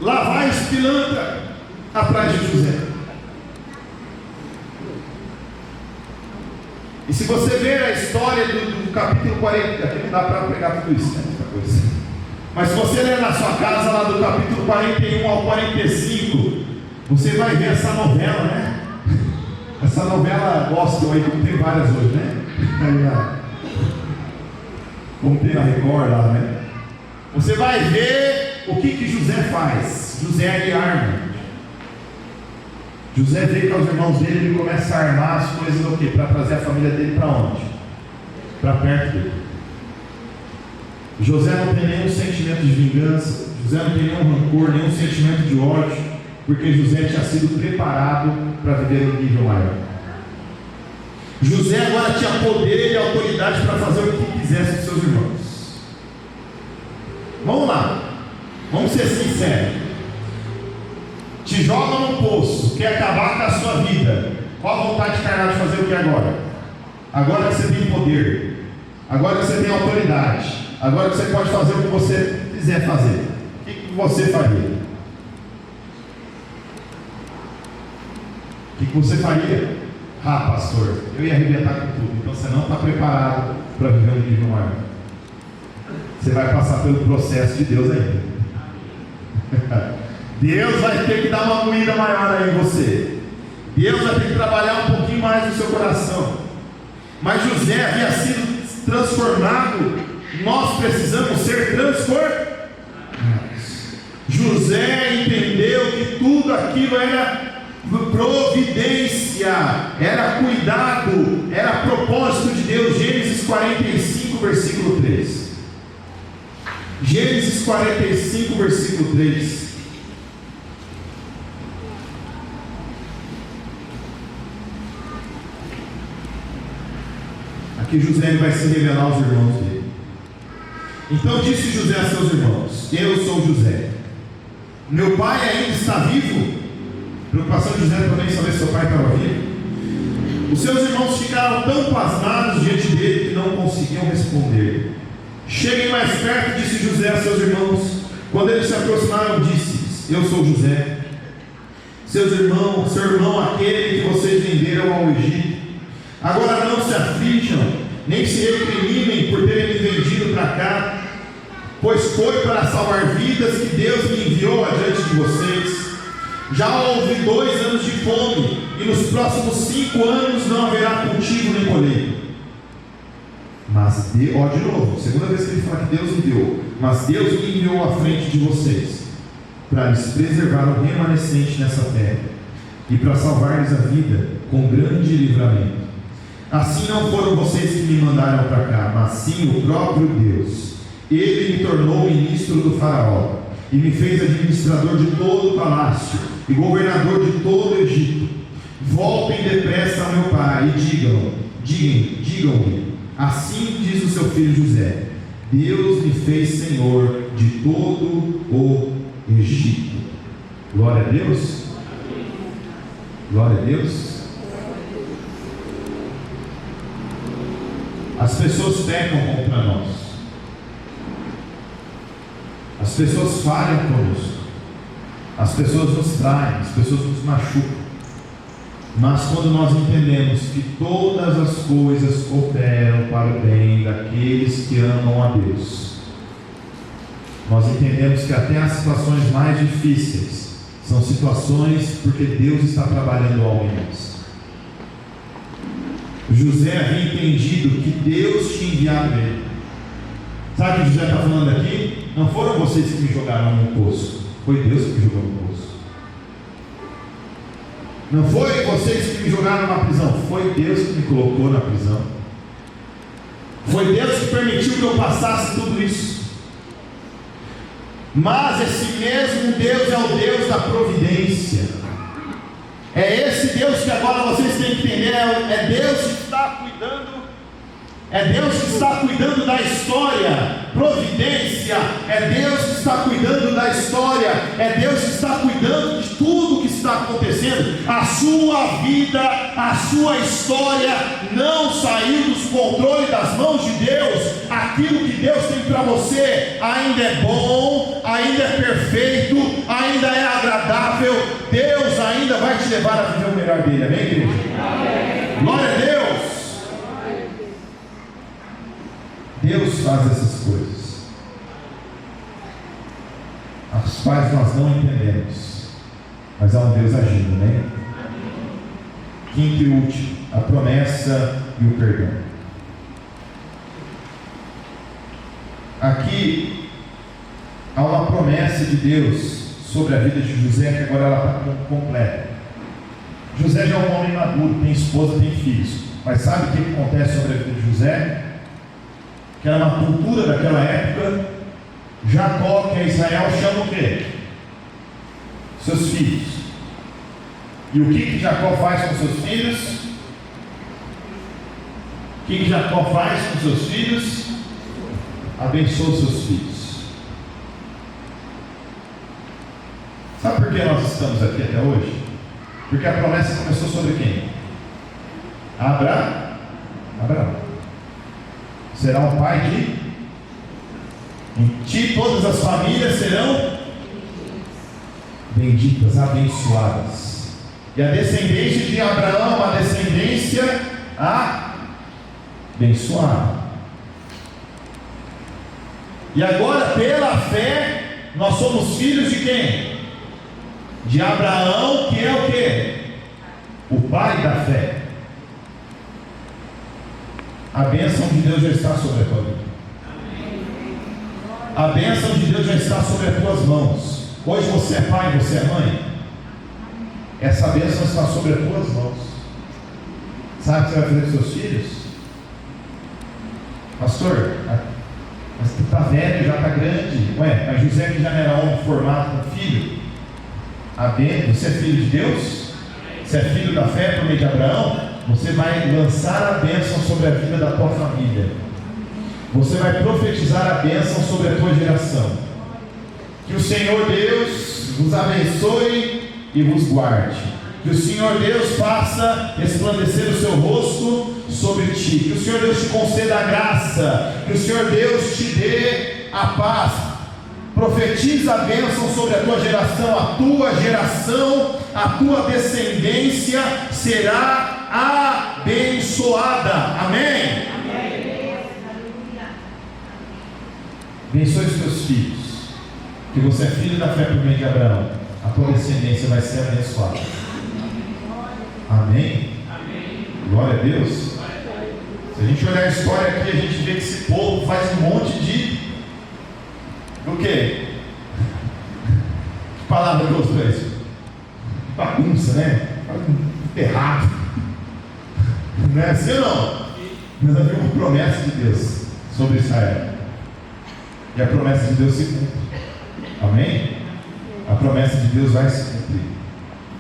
Lá vai os pilantra atrás de José. E se você ver a história do capítulo 40, aqui não dá para pregar tudo isso, né? Muita coisa. Mas se você ler na sua casa, lá do capítulo 41 ao 45, você vai ver essa novela, né? Essa novela gospel aí, como tem várias hoje, né? Como tem na Record lá, né? Você vai ver o que José faz. José ele arma. José veio com os irmãos dele, ele começa a armar as coisas do quê? Para trazer a família dele para onde? Para perto dele. José não tem nenhum sentimento de vingança, José não tem nenhum rancor, nenhum sentimento de ódio, porque José tinha sido preparado para viver um nível maior. José agora tinha poder e autoridade para fazer o que quisesse com seus irmãos. Vamos lá, vamos ser sinceros. Te joga num poço, quer acabar com a sua vida. Qual a vontade carnal de fazer o que agora? Agora que você tem poder, agora que você tem autoridade, agora que você pode fazer o que você quiser fazer, o que você faria? O que você faria? Ah, pastor, eu ia arrebentar com tudo. Então você não está preparado para viver um nível maior. Você vai passar pelo processo de Deus ainda. Deus vai ter que dar uma moída maior aí em você. Deus vai ter que trabalhar um pouquinho mais no seu coração. Mas José havia sido transformado. Nós precisamos ser transformados. José entendeu que tudo aquilo era providência, era cuidado, era propósito de Deus. Gênesis 45, versículo 3. Gênesis 45, versículo 3. Aqui José vai se revelar aos irmãos dele. Então disse José a seus irmãos: eu sou José. Meu pai ainda está vivo? A preocupação de José também saber se seu pai estava vivo. Os seus irmãos ficaram tão pasmados diante dele que não conseguiam responder. Cheguem mais perto, disse José a seus irmãos. Quando eles se aproximaram, disse-lhes: eu sou José, seu irmão, aquele que vocês venderam ao Egito. Agora não se aflijam, nem se recriminem por terem me vendido para cá, pois foi para salvar vidas que Deus me enviou adiante de vocês. Já houve 2 anos de fome, e nos próximos 5 anos não haverá cultivo nem colheita. Mas, de novo, segunda vez que ele fala que Deus enviou. Mas Deus me enviou à frente de vocês, para lhes preservar o remanescente nessa terra, e para salvar-lhes a vida com grande livramento. Assim não foram vocês que me mandaram para cá, mas sim o próprio Deus. Ele me tornou ministro do faraó, e me fez administrador de todo o palácio, e governador de todo o Egito. Voltem depressa ao meu pai, e digam-lhe, assim diz o seu filho José: Deus me fez senhor de todo o Egito. Glória a Deus. Glória a Deus. As pessoas pecam contra nós, as pessoas falham conosco, as pessoas nos traem, as pessoas nos machucam. Mas quando nós entendemos que todas as coisas cooperam para o bem daqueles que amam a Deus, nós entendemos que até as situações mais difíceis são situações porque Deus está trabalhando algo em nós. José havia entendido que Deus tinha enviado ele. Sabe o que José está falando aqui? Não foram vocês que me jogaram no poço, foi Deus que me jogou no poço. Não foi vocês que me jogaram na prisão, foi Deus que me colocou na prisão. Foi Deus que permitiu que eu passasse tudo isso. Mas esse mesmo Deus é o Deus da providência. É esse Deus que agora vocês têm que entender. É Deus que está cuidando. É Deus que está cuidando da história. Providência. É Deus que está cuidando da história. É Deus que está cuidando de tudo que está acontecendo. A sua vida, a sua história não saiu dos controles das mãos de Deus. Aquilo que Deus tem para você ainda é bom, ainda é perfeito, ainda é agradável. Deus ainda vai te levar a viver o melhor dele. Amém, igreja? Amém. Glória a Deus. Deus faz essas coisas, as quais nós não entendemos, mas há um Deus agindo, né? Quinto e último, a promessa e o perdão. Aqui há uma promessa de Deus sobre a vida de José, que agora ela está completa. José já é um homem maduro, tem esposa, tem filhos, mas sabe o que acontece sobre a vida de José? Que era uma cultura daquela época. Jacó, que é Israel, chama o quê? Seus filhos. E o que Jacó faz com seus filhos? O que Jacó faz com seus filhos? Abençoa seus filhos. Sabe por que nós estamos aqui até hoje? Porque a promessa começou sobre quem? Abraão. Será um pai de... Em ti todas as famílias serão benditas, abençoadas. E a descendência de Abraão, uma descendência abençoada. E agora, pela fé, nós somos filhos de quem? De Abraão, que é o quê? O pai da fé. A bênção de Deus já está sobre a tua vida. A bênção de Deus já está sobre as tuas mãos. Hoje você é pai, você é mãe. Essa bênção está sobre as tuas mãos. Sabe o que você vai fazer com seus filhos? Pastor, mas tu está velho, já está grande. Ué, mas José que já era homem formado com filho. Você é filho de Deus? Você é filho da fé por meio de Abraão? Você vai lançar a bênção sobre a vida da tua família. Você vai profetizar a bênção sobre a tua geração. Que o Senhor Deus vos abençoe e vos guarde. Que o Senhor Deus faça resplandecer o seu rosto sobre ti. Que o Senhor Deus te conceda a graça. Que o Senhor Deus te dê a paz. Profetiza a bênção sobre a tua geração, a tua descendência será abençoada. Amém? Abençoe os teus filhos. Que você é filho da fé por meio de Abraão. A tua descendência vai ser abençoada. Amém? Glória a Deus. Se a gente olhar a história aqui, a gente vê que esse povo faz um monte de... O quê? Que palavra que gostou isso? Bagunça, né? Errado. Não é assim ou não? Mas havia uma promessa de Deus sobre Israel. E a promessa de Deus se cumpre. Amém? A promessa de Deus vai se cumprir.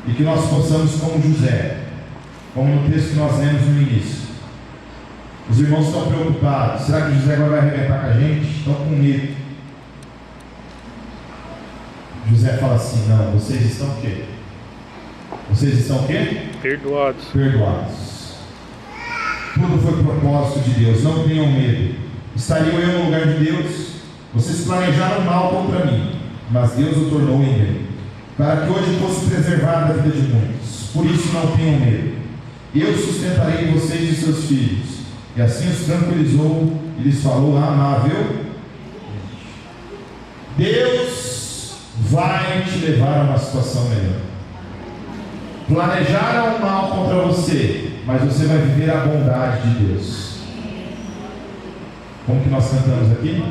E que nós possamos, como José, como no texto que nós lemos no início. Os irmãos estão preocupados. Será que José agora vai arrebentar com a gente? Estão com medo. José fala assim: não, vocês estão o quê? Vocês estão o quê? Perdoados. Perdoados. Tudo foi propósito de Deus. Não tenham medo. Estaria eu no lugar de Deus? Vocês planejaram mal contra mim, mas Deus o tornou em bem, para que hoje fosse preservada a vida de muitos. Por isso não tenham medo. Eu sustentarei vocês e seus filhos. E assim os tranquilizou e lhes falou amável: Deus vai te levar a uma situação melhor. Planejaram o mal contra você, mas você vai viver a bondade de Deus. Como que nós cantamos aqui?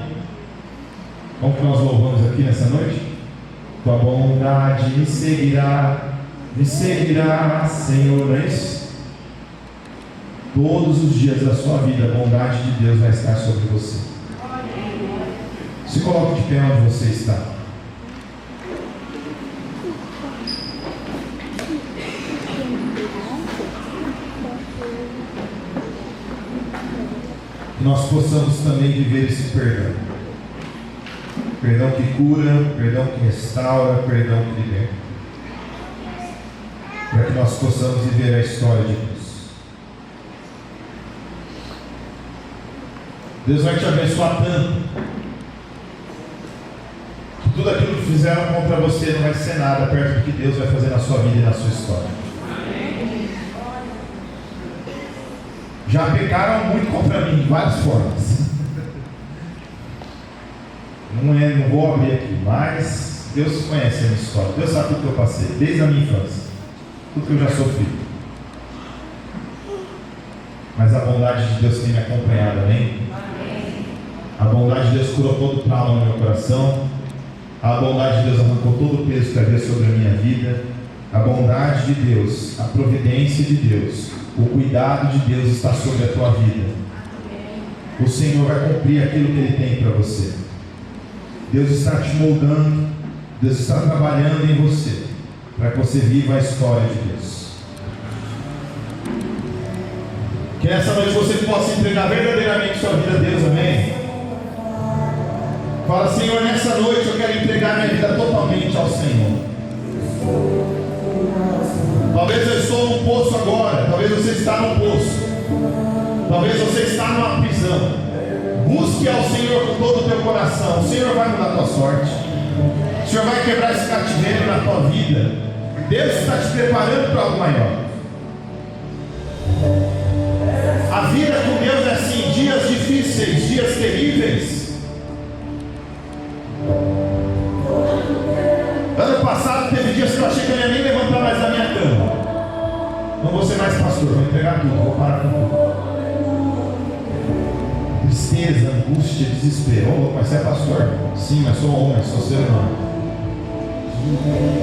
Como que nós louvamos aqui nessa noite? Tua bondade me seguirá, Senhor. Não é isso? Todos os dias da sua vida, a bondade de Deus vai estar sobre você. Se coloque de pé onde você está. Que nós possamos também viver esse perdão. Perdão que cura, perdão que restaura, perdão que liberta. Para que nós possamos viver a história de Deus. Deus vai te abençoar tanto que tudo aquilo que fizeram contra você não vai ser nada perto do que Deus vai fazer na sua vida e na sua história. Já pecaram muito contra mim, de várias formas. Não vou abrir aqui, mas Deus conhece a minha história. Deus sabe tudo que eu passei, desde a minha infância, tudo que eu já sofri. Mas a bondade de Deus tem me acompanhado, amém? A bondade de Deus curou todo o trauma no meu coração. A bondade de Deus arrancou todo o peso que havia sobre a minha vida. A bondade de Deus, a providência de Deus, o cuidado de Deus está sobre a tua vida. O Senhor vai cumprir aquilo que Ele tem para você. Deus está te moldando, Deus está trabalhando em você, para que você viva a história de Deus. Que nessa noite você possa entregar verdadeiramente sua vida a Deus, amém? Fala: Senhor, nessa noite eu quero entregar minha vida totalmente ao Senhor. Talvez eu estou num poço agora, talvez você está num poço, talvez você está numa prisão. Busque ao Senhor com todo o teu coração. O Senhor vai mudar a tua sorte. O Senhor vai quebrar esse cativeiro na tua vida. Deus está te preparando para algo maior. A vida com Deus é assim: dias difíceis, dias terríveis. Ano passado teve dias que eu achei que eu ia nem levantar mais da minha cama. Não vou ser mais pastor, vou entregar tudo, vou parar com tudo. Tristeza, angústia, desespero. Oh, mas você é pastor? Sim, mas sou homem, sou ser humano.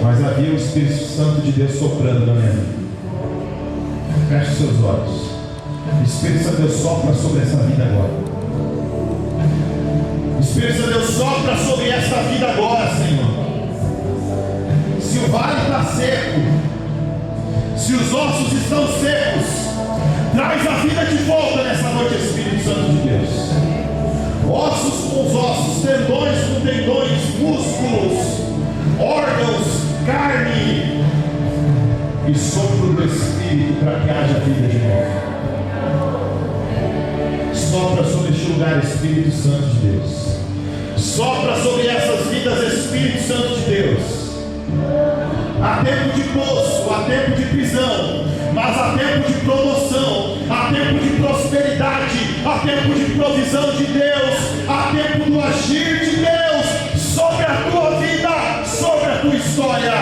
Mas havia o Espírito Santo de Deus soprando na minha vida. Feche os seus olhos. O Espírito Santo de Deus sopra sobre essa vida agora. O Espírito Santo de Deus sopra sobre essa vida agora, Senhor. Se o vale está seco, se os ossos estão secos, traz a vida de volta nessa noite, Espírito Santo de Deus. Ossos com os ossos, tendões com tendões, músculos para que haja vida de novo. Sopra sobre este lugar, Espírito Santo de Deus. Sopra sobre essas vidas, Espírito Santo de Deus. Há tempo de poço, há tempo de prisão, mas há tempo de promoção, há tempo de prosperidade, há tempo de provisão de Deus, há tempo do agir de Deus sobre a tua vida, sobre a tua história.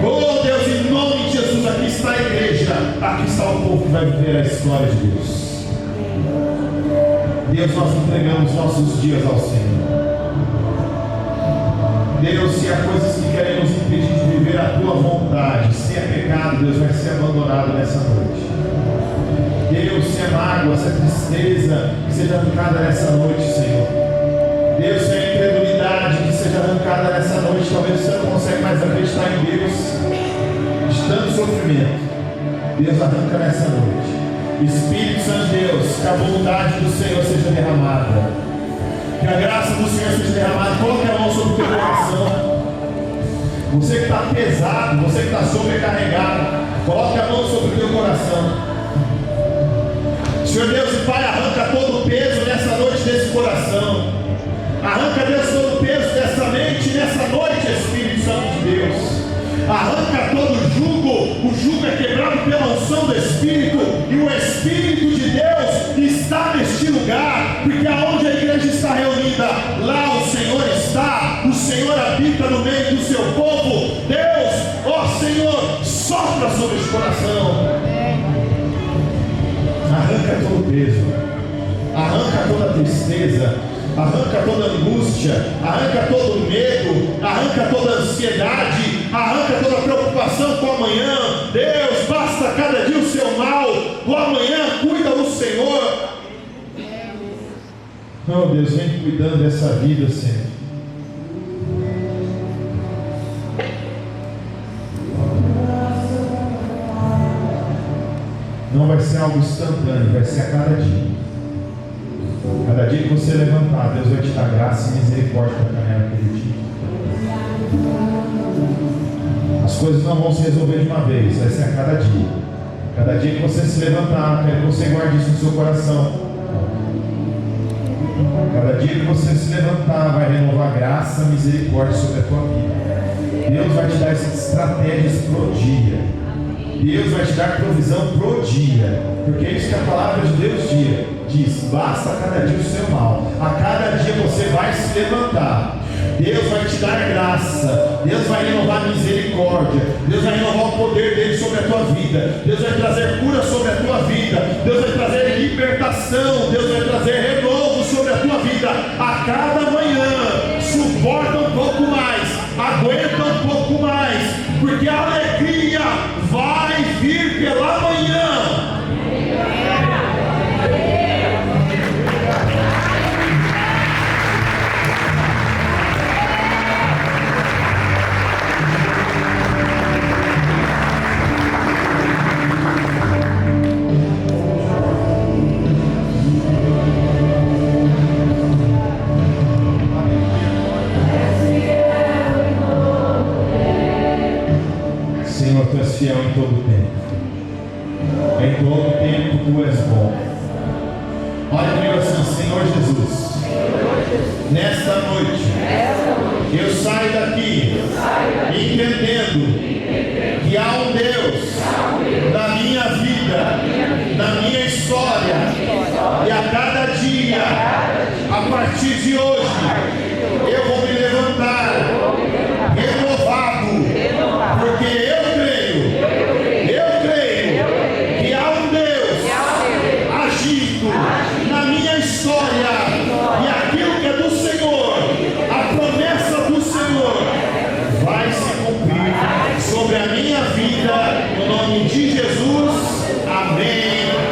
Oh Deus, em nome de Jesus, aqui está a igreja, aqui está o povo que vai viver a história de Deus. Deus, nós entregamos nossos dias ao Senhor. Deus, se há coisas que querem nos impedir de viver a tua vontade, se é pecado, Deus, vai ser abandonado nessa noite. Deus, se é mágoa, se é tristeza, que seja arrancada nessa noite, Senhor. Deus, se é incredulidade, que seja arrancada nessa noite. Talvez você não consiga mais acreditar em Deus, de tanto sofrimento. Deus, arranca nessa noite. Espírito Santo de Deus, que a bondade do Senhor seja derramada. Que a graça do Senhor seja derramada. Coloque a mão sobre o teu coração. Você que está pesado, você que está sobrecarregado, coloque a mão sobre o teu coração. Senhor Deus e Pai, arranca todo o peso nessa noite desse coração. Arranca, Deus, todo o peso dessa mente nessa noite, Espírito Santo de Deus. Arranca todo o jugo é quebrado pela unção do Espírito, e o Espírito de Deus está neste lugar, porque aonde a igreja está reunida, lá o Senhor está, o Senhor habita no meio do seu povo. Deus, ó Senhor, sopra sobre este coração, arranca todo o peso, arranca toda a tristeza, arranca toda angústia, arranca todo medo, arranca toda ansiedade, arranca toda preocupação com o amanhã. Deus, basta cada dia o seu mal, o amanhã cuida o Senhor. Oh Deus, vem cuidando dessa vida, Senhor. Não vai ser algo instantâneo, vai ser a cada dia. Cada dia que você levantar, Deus vai te dar graça e misericórdia para caminhar naquele dia. As coisas não vão se resolver de uma vez, vai ser a cada dia. Cada dia que você se levantar, quero que você guarde isso no seu coração. Cada dia que você se levantar, vai renovar graça e misericórdia sobre a tua vida. Deus vai te dar essas estratégias pro dia. Deus vai te dar provisão pro dia, porque é isso que a palavra de Deus diz: basta a cada dia o seu mal, a cada dia você vai se levantar. Deus vai te dar graça, Deus vai renovar misericórdia, Deus vai renovar o poder dele sobre a tua vida, Deus vai trazer cura sobre a tua vida, Deus vai trazer libertação, Deus vai trazer renovo sobre a tua vida. A cada manhã, suporta um pouco mais, aguenta um pouco mais, porque a alegria vai vir pela manhã. Senhor, tu és fiel em todo tempo. Em todo tempo tu és bom. Olha comigo assim: Senhor Jesus, nesta noite eu saio daqui entendendo que há um Deus na minha vida, na minha história, e a cada dia, a partir de hoje, eu vou me levantar renovado, porque eu creio que há um Deus agindo na minha história, e aquilo que é do Senhor, a promessa do Senhor, vai se cumprir sobre a minha vida, no nome de Jesus. Amém.